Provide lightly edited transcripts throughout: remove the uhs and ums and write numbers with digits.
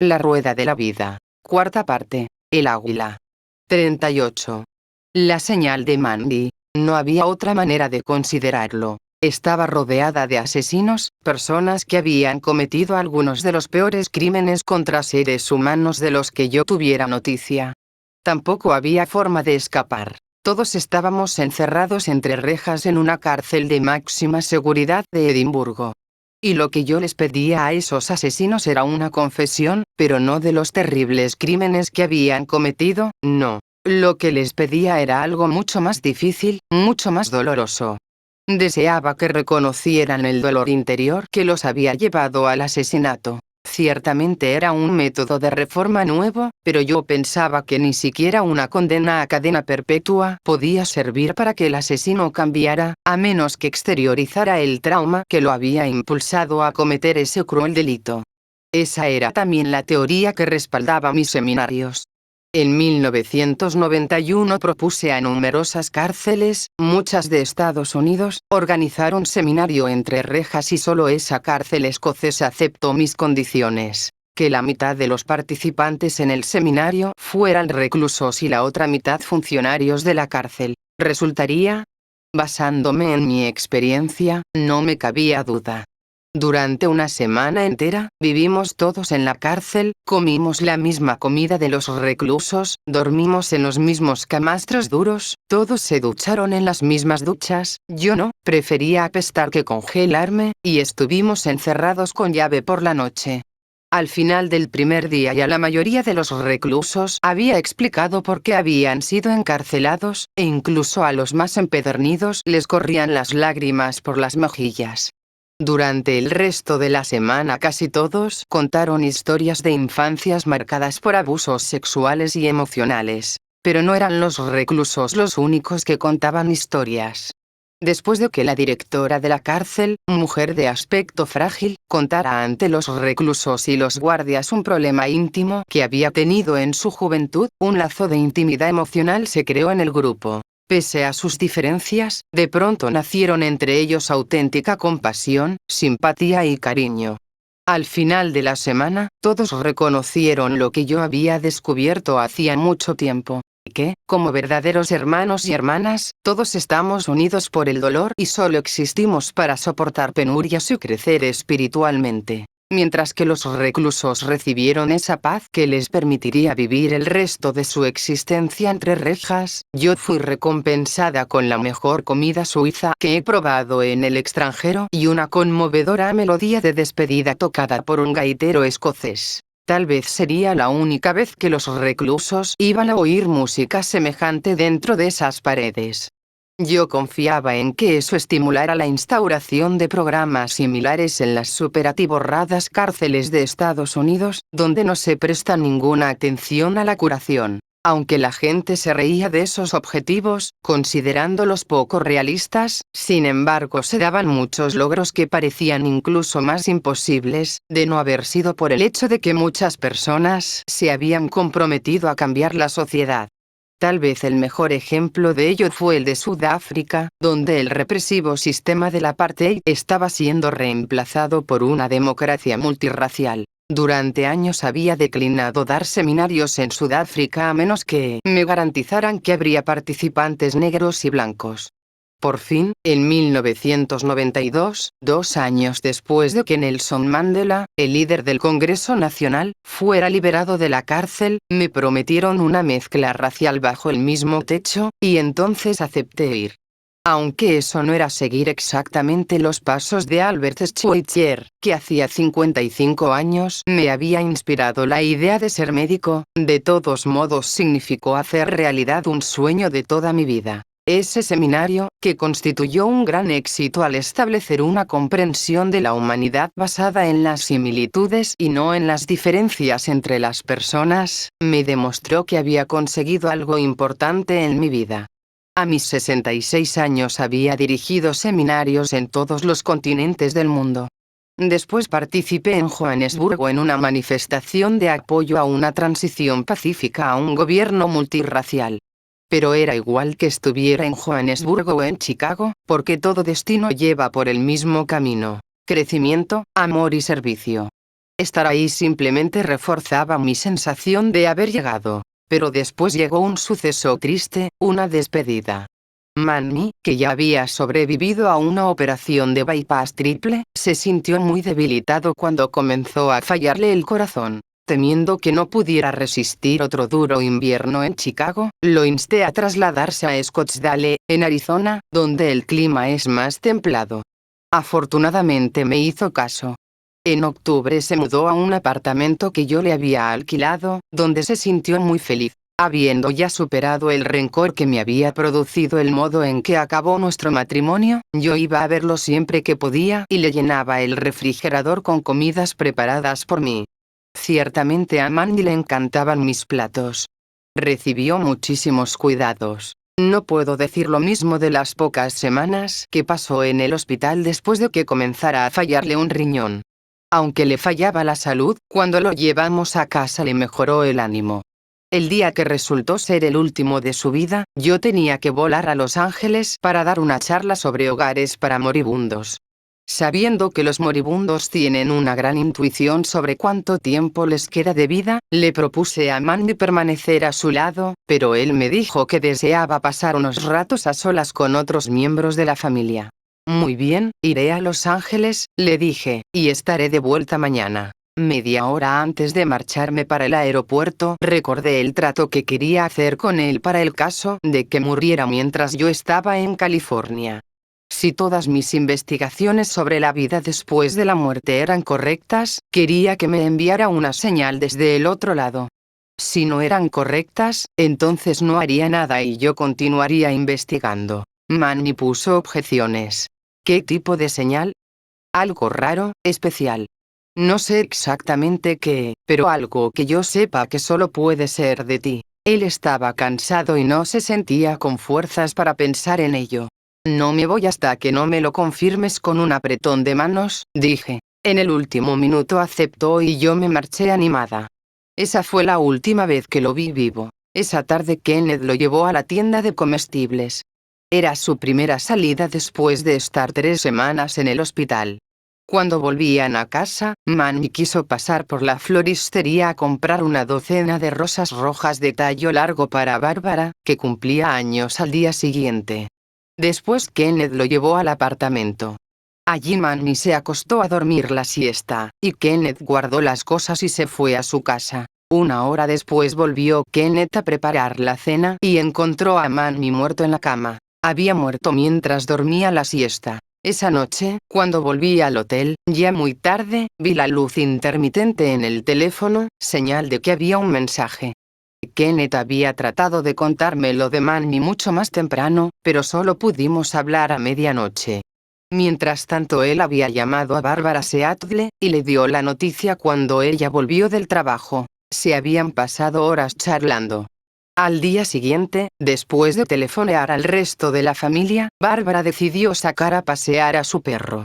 La rueda de la vida. Cuarta parte. El águila. 38. La señal de Mandy. No había otra manera de considerarlo. Estaba rodeada de asesinos, personas que habían cometido algunos de los peores crímenes contra seres humanos de los que yo tuviera noticia. Tampoco había forma de escapar. Todos estábamos encerrados entre rejas en una cárcel de máxima seguridad de Edimburgo. Y lo que yo les pedía a esos asesinos era una confesión, pero no de los terribles crímenes que habían cometido, no. Lo que les pedía era algo mucho más difícil, mucho más doloroso. Deseaba que reconocieran el dolor interior que los había llevado al asesinato. Ciertamente era un método de reforma nuevo, pero yo pensaba que ni siquiera una condena a cadena perpetua podía servir para que el asesino cambiara, a menos que exteriorizara el trauma que lo había impulsado a cometer ese cruel delito. Esa era también la teoría que respaldaba mis seminarios. En 1991 propuse a numerosas cárceles, muchas de Estados Unidos, organizar un seminario entre rejas y solo esa cárcel escocesa aceptó mis condiciones. Que la mitad de los participantes en el seminario fueran reclusos y la otra mitad funcionarios de la cárcel. Resultaría, basándome en mi experiencia, no me cabía duda. Durante una semana entera, vivimos todos en la cárcel, comimos la misma comida de los reclusos, dormimos en los mismos camastros duros, todos se ducharon en las mismas duchas, yo no, prefería apestar que congelarme, y estuvimos encerrados con llave por la noche. Al final del primer día ya la mayoría de los reclusos había explicado por qué habían sido encarcelados, e incluso a los más empedernidos les corrían las lágrimas por las mejillas. Durante el resto de la semana casi todos contaron historias de infancias marcadas por abusos sexuales y emocionales. Pero no eran los reclusos los únicos que contaban historias. Después de que la directora de la cárcel, mujer de aspecto frágil, contara ante los reclusos y los guardias un problema íntimo que había tenido en su juventud, un lazo de intimidad emocional se creó en el grupo. Pese a sus diferencias, de pronto nacieron entre ellos auténtica compasión, simpatía y cariño. Al final de la semana, todos reconocieron lo que yo había descubierto hacía mucho tiempo, que, como verdaderos hermanos y hermanas, todos estamos unidos por el dolor y solo existimos para soportar penurias y crecer espiritualmente. Mientras que los reclusos recibieron esa paz que les permitiría vivir el resto de su existencia entre rejas, yo fui recompensada con la mejor comida suiza que he probado en el extranjero y una conmovedora melodía de despedida tocada por un gaitero escocés. Tal vez sería la única vez que los reclusos iban a oír música semejante dentro de esas paredes. Yo confiaba en que eso estimulara la instauración de programas similares en las superatiborradas cárceles de Estados Unidos, donde no se presta ninguna atención a la curación. Aunque la gente se reía de esos objetivos, considerándolos poco realistas, sin embargo se daban muchos logros que parecían incluso más imposibles, de no haber sido por el hecho de que muchas personas se habían comprometido a cambiar la sociedad. Tal vez el mejor ejemplo de ello fue el de Sudáfrica, donde el represivo sistema del apartheid estaba siendo reemplazado por una democracia multirracial. Durante años había declinado dar seminarios en Sudáfrica a menos que me garantizaran que habría participantes negros y blancos. Por fin, en 1992, 2 años después de que Nelson Mandela, el líder del Congreso Nacional, fuera liberado de la cárcel, me prometieron una mezcla racial bajo el mismo techo, y entonces acepté ir. Aunque eso no era seguir exactamente los pasos de Albert Schweitzer, que hacía 55 años me había inspirado la idea de ser médico, de todos modos significó hacer realidad un sueño de toda mi vida. Ese seminario, que constituyó un gran éxito al establecer una comprensión de la humanidad basada en las similitudes y no en las diferencias entre las personas, me demostró que había conseguido algo importante en mi vida. A mis 66 años había dirigido seminarios en todos los continentes del mundo. Después participé en Johannesburgo en una manifestación de apoyo a una transición pacífica a un gobierno multirracial. Pero era igual que estuviera en Johannesburgo o en Chicago, porque todo destino lleva por el mismo camino: crecimiento, amor y servicio. Estar ahí simplemente reforzaba mi sensación de haber llegado. Pero después llegó un suceso triste, una despedida. Manny, que ya había sobrevivido a una operación de bypass triple, se sintió muy debilitado cuando comenzó a fallarle el corazón. Temiendo que no pudiera resistir otro duro invierno en Chicago, lo insté a trasladarse a Scottsdale, en Arizona, donde el clima es más templado. Afortunadamente me hizo caso. En octubre se mudó a un apartamento que yo le había alquilado, donde se sintió muy feliz. Habiendo ya superado el rencor que me había producido el modo en que acabó nuestro matrimonio, yo iba a verlo siempre que podía y le llenaba el refrigerador con comidas preparadas por mí. Ciertamente a Mandy le encantaban mis platos. Recibió muchísimos cuidados. No puedo decir lo mismo de las pocas semanas que pasó en el hospital después de que comenzara a fallarle un riñón. Aunque le fallaba la salud, cuando lo llevamos a casa le mejoró el ánimo. El día que resultó ser el último de su vida, yo tenía que volar a Los Ángeles para dar una charla sobre hogares para moribundos. Sabiendo que los moribundos tienen una gran intuición sobre cuánto tiempo les queda de vida, le propuse a Mandy permanecer a su lado, pero él me dijo que deseaba pasar unos ratos a solas con otros miembros de la familia. Muy bien, iré a Los Ángeles, le dije, y estaré de vuelta mañana. Media hora antes de marcharme para el aeropuerto, recordé el trato que quería hacer con él para el caso de que muriera mientras yo estaba en California. Si todas mis investigaciones sobre la vida después de la muerte eran correctas, quería que me enviara una señal desde el otro lado. Si no eran correctas, entonces no haría nada y yo continuaría investigando. Manny puso objeciones. ¿Qué tipo de señal? Algo raro, especial. No sé exactamente qué, pero algo que yo sepa que solo puede ser de ti. Él estaba cansado y no se sentía con fuerzas para pensar en ello. No me voy hasta que no me lo confirmes con un apretón de manos, dije. En el último minuto aceptó y yo me marché animada. Esa fue la última vez que lo vi vivo. Esa tarde Kenneth lo llevó a la tienda de comestibles. Era su primera salida después de estar 3 semanas en el hospital. Cuando volvían a casa, Manny quiso pasar por la floristería a comprar una docena de rosas rojas de tallo largo para Bárbara, que cumplía años al día siguiente. Después Kenneth lo llevó al apartamento. Allí Manny se acostó a dormir la siesta, y Kenneth guardó las cosas y se fue a su casa. Una hora después volvió Kenneth a preparar la cena y encontró a Manny muerto en la cama. Había muerto mientras dormía la siesta. Esa noche, cuando volví al hotel, ya muy tarde, vi la luz intermitente en el teléfono, señal de que había un mensaje. Kenneth había tratado de contarme lo de Manny mucho más temprano, pero solo pudimos hablar a medianoche. Mientras tanto él había llamado a Bárbara Seattle, y le dio la noticia cuando ella volvió del trabajo. Se habían pasado horas charlando. Al día siguiente, después de telefonear al resto de la familia, Bárbara decidió sacar a pasear a su perro.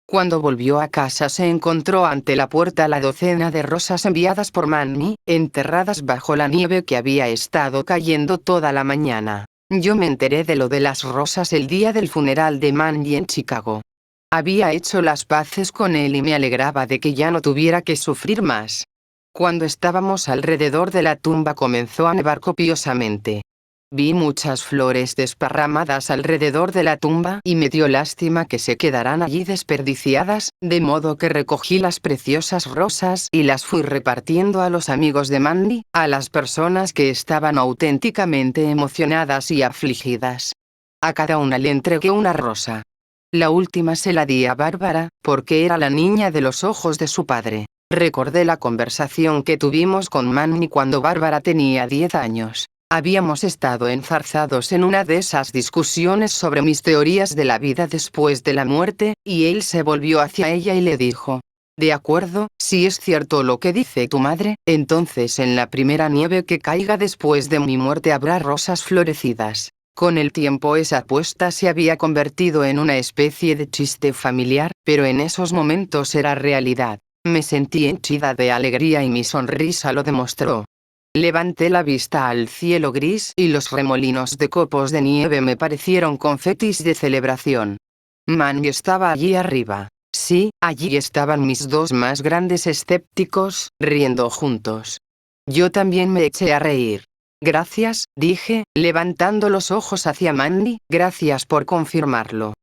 Cuando volvió a casa se encontró ante la puerta la docena de rosas enviadas por Manny, enterradas bajo la nieve que había estado cayendo toda la mañana. Yo me enteré de lo de las rosas el día del funeral de Manny en Chicago. Había hecho las paces con él y me alegraba de que ya no tuviera que sufrir más. Cuando estábamos alrededor de la tumba comenzó a nevar copiosamente. Vi muchas flores desparramadas alrededor de la tumba y me dio lástima que se quedaran allí desperdiciadas, de modo que recogí las preciosas rosas y las fui repartiendo a los amigos de Mandy, a las personas que estaban auténticamente emocionadas y afligidas. A cada una le entregué una rosa. La última se la di a Bárbara, porque era la niña de los ojos de su padre. Recordé la conversación que tuvimos con Manny cuando Bárbara tenía 10 años. Habíamos estado enzarzados en una de esas discusiones sobre mis teorías de la vida después de la muerte, y él se volvió hacia ella y le dijo: de acuerdo, si es cierto lo que dice tu madre, entonces en la primera nieve que caiga después de mi muerte habrá rosas florecidas. Con el tiempo esa apuesta se había convertido en una especie de chiste familiar, pero en esos momentos era realidad. Me sentí henchida de alegría y mi sonrisa lo demostró. Levanté la vista al cielo gris y los remolinos de copos de nieve me parecieron confetis de celebración. Manny estaba allí arriba. Sí, allí estaban mis dos más grandes escépticos, riendo juntos. Yo también me eché a reír. Gracias, dije, levantando los ojos hacia Mandy, gracias por confirmarlo.